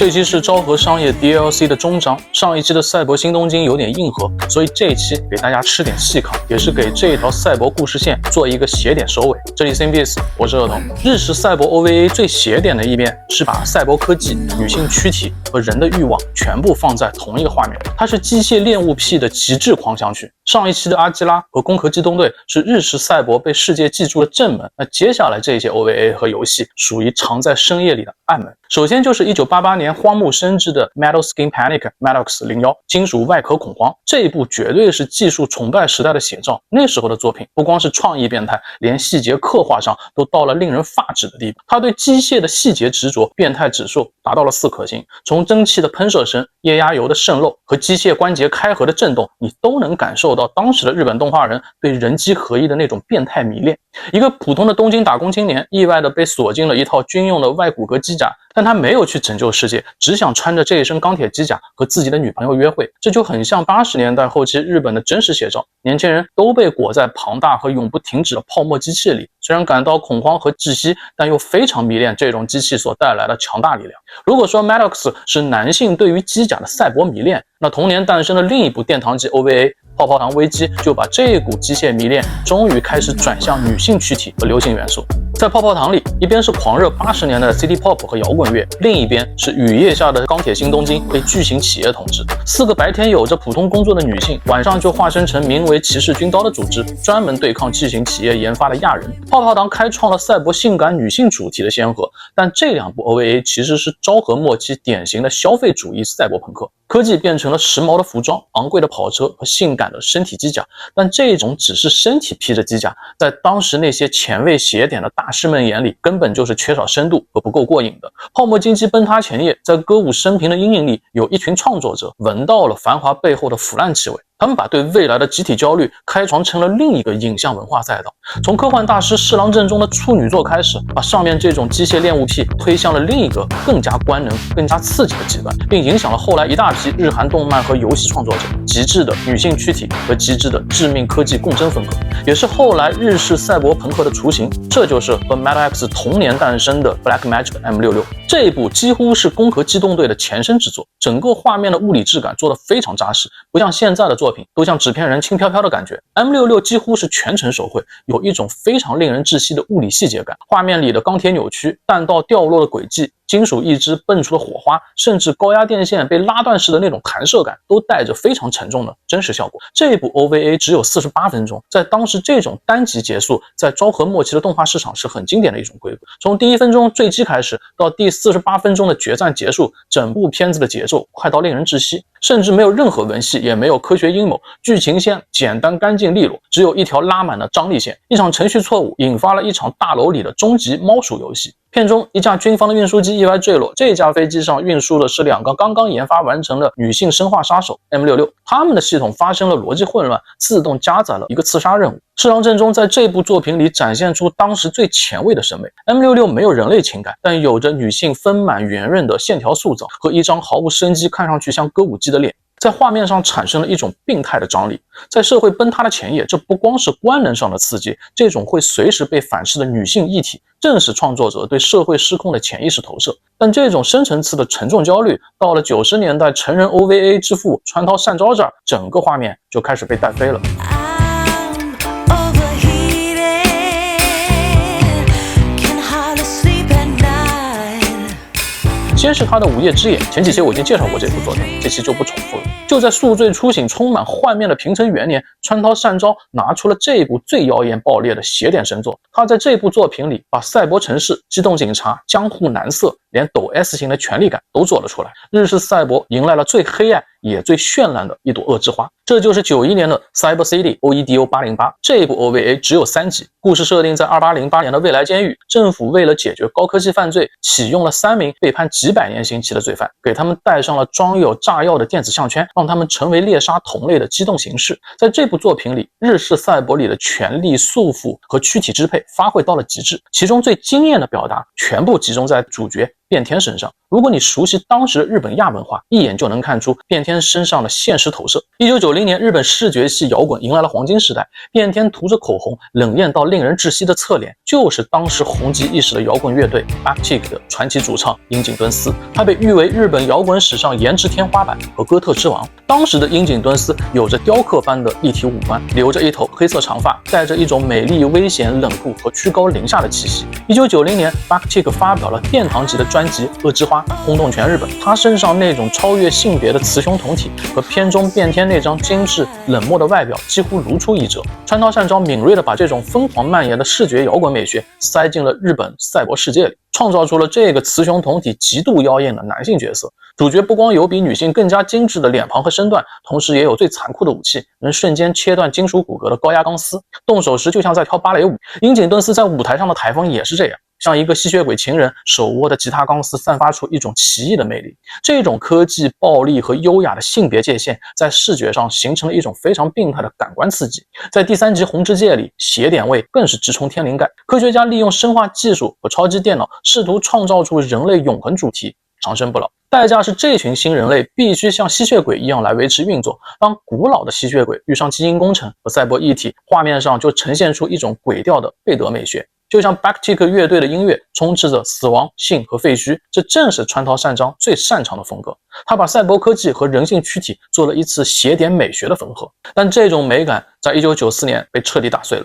这期是昭和商业 DLC 的终章，上一期的赛博新东京有点硬核，所以这一期给大家吃点细糠，也是给这一条赛博故事线做一个斜点收尾。这里 CBS， 我是恶童。日式赛博 OVA 最斜点的一面是把赛博科技、女性躯体和人的欲望全部放在同一个画面，它是机械恋物癖的极致狂想曲。上一期的阿基拉和攻壳机动队是日式赛博被世界记住的正门，那接下来这些 OVA 和游戏属于藏在深夜里的暗门。首先就是1988年荒木伸之的 Metal Skin Panic Maddox 01金属外壳恐慌，这一部绝对是技术崇拜时代的写照。那时候的作品不光是创意变态，连细节刻画上都到了令人发指的地步。他对机械的细节执着，变态指数达到了4颗星。从蒸汽的喷射声、液压油的渗漏和机械关节开合的震动，你都能感受到当时的日本动画人对人机合一的那种变态迷恋。一个普通的东京打工青年意外地被锁进了一套军用的外骨骼机甲，但他没有去拯救世界，只想穿着这一身钢铁机甲和自己的女朋友约会。这就很像80年代后期日本的真实写照，年轻人都被裹在庞大和永不停止的泡沫机器里，虽然感到恐慌和窒息，但又非常迷恋这种机器所带来的强大力量。如果说 Maddox 是男性对于机甲的赛博迷恋，那同年诞生的另一部殿堂级 OVA泡泡糖危机就把这股机械迷恋终于开始转向女性躯体和流行元素。在泡泡糖里，一边是狂热80年代的 City Pop 和摇滚乐，另一边是雨夜下的钢铁新东京被巨型企业统治。4个白天有着普通工作的女性，晚上就化身成名为骑士军刀的组织，专门对抗巨型企业研发的亚人。泡泡糖开创了赛博性感女性主题的先河，但这2部 OVA 其实是昭和末期典型的消费主义赛博朋克。科技变成了时髦的服装、昂贵的跑车和性感的身体机甲，但这种只是身体披着机甲，在当时那些前卫邪典的大师们眼里，根本就是缺少深度和不够过瘾的。泡沫经济崩塌前夜，在歌舞升平的阴影里，有一群创作者闻到了繁华背后的腐烂气味。他们把对未来的集体焦虑开创成了另一个影像文化赛道，从科幻大师侍郎正中的处女作开始，把上面这种机械恋物癖推向了另一个更加官能、更加刺激的极端，并影响了后来一大批日韩动漫和游戏创作者。极致的女性躯体和极致的致命科技共振风格，也是后来日式赛博朋克的雏形。这就是和 Maddox 同年诞生的 Black Magic M66。这一部几乎是攻壳机动队的前身之作，整个画面的物理质感做得非常扎实，不像现在的作品都像纸片人轻飘飘的感觉。M66 几乎是全程手绘，有一种非常令人窒息的物理细节感。画面里的钢铁扭曲、弹道掉落的轨迹、金属义肢蹦出的火花，甚至高压电线被拉断时的那种弹射感，都带着非常沉重的真实效果。这部 OVA 只有48分钟，在当时这种单集结束，在昭和末期的动画市场是很经典的一种规格。从第1分钟坠机开始，到第48分钟的决战结束，整部片子的节奏快到令人窒息，甚至没有任何文戏，也没有科学阴谋，剧情线简单干净利落，只有一条拉满了张力线。一场程序错误引发了一场大楼里的终极猫鼠游戏。片中一架军方的运输机意外坠落，这架飞机上运输的是2个刚刚研发完成的女性生化杀手 M66， 他们的系统发生了逻辑混乱，自动加载了一个刺杀任务。侍郎正中在这部作品里展现出当时最前卫的审美。M66 没有人类情感，但有着女性丰满圆润的线条塑造和一张毫无生机、看上去像歌舞伎的脸，在画面上产生了一种病态的张力。在社会崩塌的前夜，这不光是官能上的刺激，这种会随时被反噬的女性议题，正是创作者对社会失控的潜意识投射。但这种深层次的沉重焦虑，到了90年代成人 OVA 之父川涛善昭这儿，整个画面就开始被带飞了。先是他的午夜之眼，前几期我已经介绍过这部作品，这期就不重复了。就在宿醉初醒、充满幻面的平成元年，川涛善昭拿出了这一部最妖艳爆裂的邪典神作。他在这部作品里把赛博城市、机动警察、江户男色，连抖 S 型的权力感都做了出来。日式赛博迎来了最黑暗也最绚烂的一朵恶之花。这就是91年的 Cyber City OEDO 808。这部 OVA 只有3集，故事设定在2808年的未来监狱，政府为了解决高科技犯罪，启用了3名被判几百年刑期的罪犯，给他们戴上了装有炸药的电子项圈，让他们成为猎杀同类的机动形式。在这部作品里，日式赛博里的权力束缚和躯体支配发挥到了极致，其中最惊艳的表达全部集中在主角变天身上。如果你熟悉当时的日本亚文化，一眼就能看出变天身上的现实投射。1990年，日本视觉系摇滚迎来了黄金时代，变天涂着口红，冷艳到令人窒息的侧脸，就是当时红极一时的摇滚乐队 BLACKPINK 的传奇主唱樱井敦司。他被誉为日本摇滚史上颜值天花板和哥特之王。当时的樱井敦司有着雕刻般的立体五官，留着一头黑色长发，带着一种美丽、危险、冷酷和居高临下的气息。1990年 BLACKPINK 发表了殿堂级的专辑《恶之花》，轰动全日本。他身上那种超越性别的雌雄同体和片中变天那张精致冷漠的外表几乎如出一辙。川岛善昭敏锐地把这种疯狂蔓延的视觉摇滚美学塞进了日本赛博世界里，创造出了这个雌雄同体极度妖艳的男性角色。主角不光有比女性更加精致的脸庞和身段，同时也有最残酷的武器，能瞬间切断金属骨骼的高压钢丝，动手时就像在跳芭蕾舞。樱井敦司在舞台上的台风也是这样，像一个吸血鬼情人，手握的吉他钢丝散发出一种奇异的魅力。这种科技、暴力和优雅的性别界限在视觉上形成了一种非常病态的感官刺激。在第3集《红之界》里，邪典味更是直冲天灵盖。科学家利用生化技术和超级电脑，试图创造出人类永恒主题，长生不老。代价是这群新人类必须像吸血鬼一样来维持运作。当古老的吸血鬼遇上基因工程和赛博一体，画面上就呈现出一种鬼调的贝德美学。就像 BLACKPINK 乐队的音乐充斥着死亡、性和废墟，这正是川岛善昭最擅长的风格。他把赛博科技和人性躯体做了一次邪典美学的缝合，但这种美感在1994年被彻底打碎了。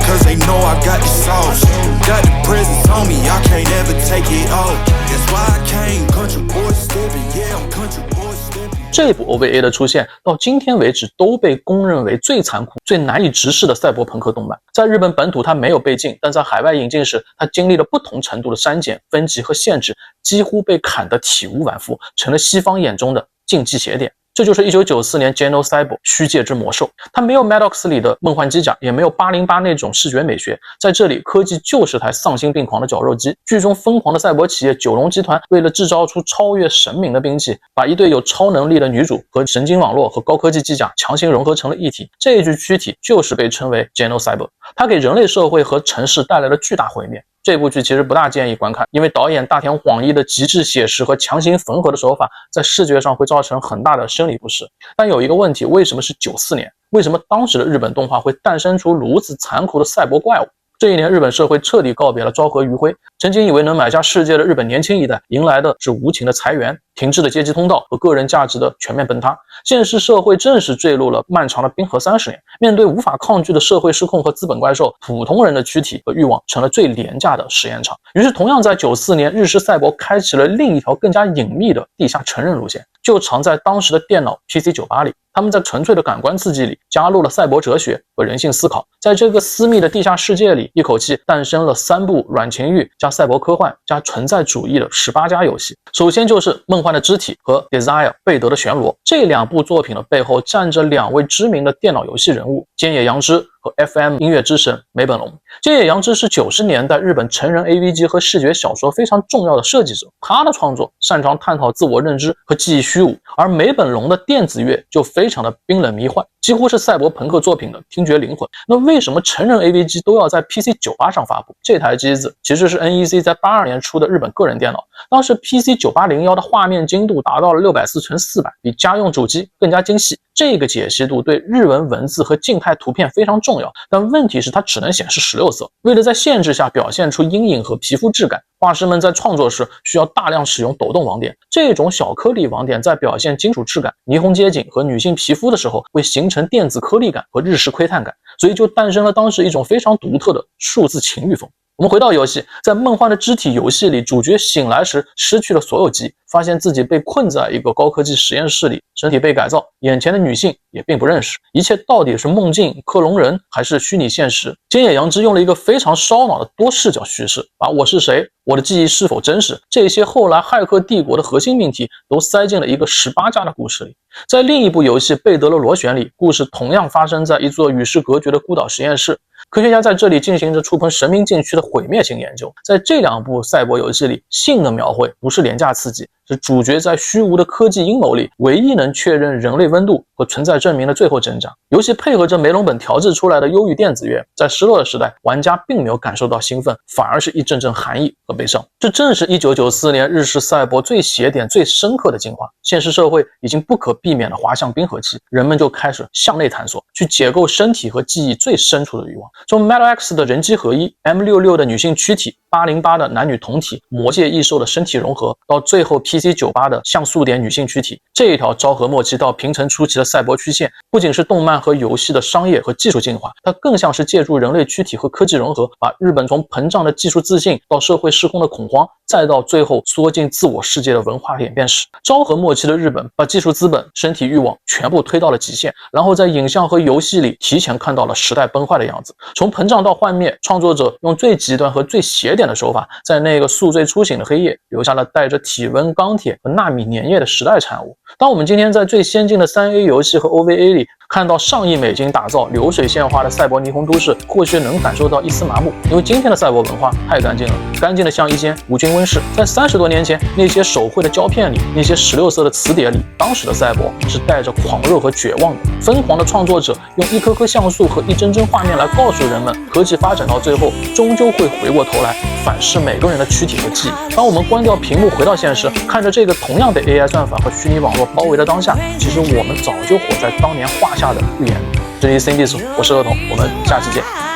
Cause they know I got the sauce. Got the presents on me, I can't ever take it off. That's why I came country boy stepping, yeah, I'm country boy stepping. 这部 OVA 的出现到今天为止都被公认为最残酷、最难以直视的赛博朋克动漫。在日本本土它没有被禁，但在海外引进时，它经历了不同程度的删减、分级和限制，几乎被砍得体无完肤，成了西方眼中的禁忌邪典。这就是1994年 Genocyber 虚界之魔兽，它没有 Maddox 里的梦幻机甲，也没有808那种视觉美学，在这里科技就是台丧心病狂的绞肉机。剧中疯狂的赛博企业九龙集团为了制造出超越神明的兵器，把一对有超能力的女主和神经网络和高科技机甲强行融合成了一体，这一具躯体就是被称为 Genocyber， 它给人类社会和城市带来了巨大毁灭。这部剧其实不大建议观看，因为导演大田晃一的极致写实和强行缝合的手法在视觉上会造成很大的生理不适。但有一个问题，为什么是94年？为什么当时的日本动画会诞生出如此残酷的赛博怪物？这一年，日本社会彻底告别了昭和余晖，曾经以为能买下世界的日本年轻一代，迎来的是无情的裁员、停滞的阶级通道和个人价值的全面崩塌。现实社会正式坠入了漫长的冰河30年，面对无法抗拒的社会失控和资本怪兽，普通人的躯体和欲望成了最廉价的实验场。于是，同样在94年，日式赛博开启了另一条更加隐秘的地下成人路线，就藏在当时的电脑 PC98 里。他们在纯粹的感官刺激里加入了赛博哲学和人性思考，在这个私密的地下世界里，一口气诞生了3部软情欲加赛博科幻加存在主义的18加游戏。首先就是《梦幻的肢体》和《Desire》贝德的旋螺，这2部作品的背后站着2位知名的电脑游戏人物，菅野洋之和 FM 音乐之神梅本龙。菅野洋之是90年代日本成人 AV 和视觉小说非常重要的设计者，他的创作擅长探讨自我认知和记忆虚无，而梅本龙的电子乐就非常的冰冷迷幻，几乎是赛博朋克作品的听觉灵魂。那为什么成人 AV 都要在 PC98 上发布？这台机子其实是 NEC 在82年出的日本个人电脑，当时 PC9801 的画面精度达到了640x400，比家用主机更加精细。这个解析度对日文文字和静态图片非常重要，但问题是它只能显示16色。为了在限制下表现出阴影和皮肤质感，画师们在创作时需要大量使用抖动网点，这种小颗粒网点在表现金属质感、霓虹街景和女性皮肤的时候会形成电子颗粒感和日式窥探感，所以就诞生了当时一种非常独特的数字情欲风。我们回到游戏，在梦幻的肢体游戏里，主角醒来时失去了所有记忆，发现自己被困在一个高科技实验室里，身体被改造，眼前的女性也并不认识，一切到底是梦境、克隆人还是虚拟现实？菅野洋之用了一个非常烧脑的多视角叙事，把我是谁、我的记忆是否真实，这些后来骇客帝国的核心命题都塞进了一个18加的故事里。在另一部游戏《贝德的螺旋》里，故事同样发生在一座与世隔绝的孤岛实验室，科学家在这里进行着触碰神明禁区的毁灭性研究。在这2部赛博游戏里，性的描绘不是廉价刺激，是主角在虚无的科技阴谋里唯一能确认人类温度和存在证明的最后挣扎。游戏配合着梅隆本调制出来的忧郁电子乐，在失落的时代，玩家并没有感受到兴奋，反而是一阵阵寒意和悲伤。这正是1994年日式赛博最邪典、最深刻的进化。现实社会已经不可避免地滑向冰河期，人们就开始向内探索，去解构身体和记忆最深处的欲望。从 Metal X 的人机合一、M66 的女性躯体、808的男女同体、魔界异兽的身体融合，到最后 PC98 的像素点女性躯体，这一条昭和末期到平成初期的赛博曲线，不仅是动漫和游戏的商业和技术进化，它更像是借助人类躯体和科技融合，把日本从膨胀的技术自信到社会失控的恐慌，再到最后缩进自我世界的文化演变史。昭和末期的日本把技术资本、身体欲望全部推到了极限，然后在影像和游戏里提前看到了时代崩坏的样子。从膨胀到幻灭，创作者用最极端和最邪典的手法，在那个宿醉初醒的黑夜，留下了带着体温、钢铁和纳米粘液的时代产物。当我们今天在最先进的 3A 游戏和 OVA 里看到上亿美金打造、流水线化的赛博霓虹都市，或许能感受到一丝麻木，因为今天的赛博文化太干净了，干净的像一间无菌温室。在30多年前，那些手绘的胶片里，那些16色的磁碟里，当时的赛博是带着狂热和绝望的。疯狂的创作者用一颗颗像素和一帧帧画面来告诉人们，科技发展到最后，终究会回过头来反噬每个人的躯体和记忆。当我们关掉屏幕，回到现实，看着这个同样被 AI 算法和虚拟网络包围的当下，其实我们早就活在当年画下的预言里。这里是 CNBIS， 我是乐童，我们下期见。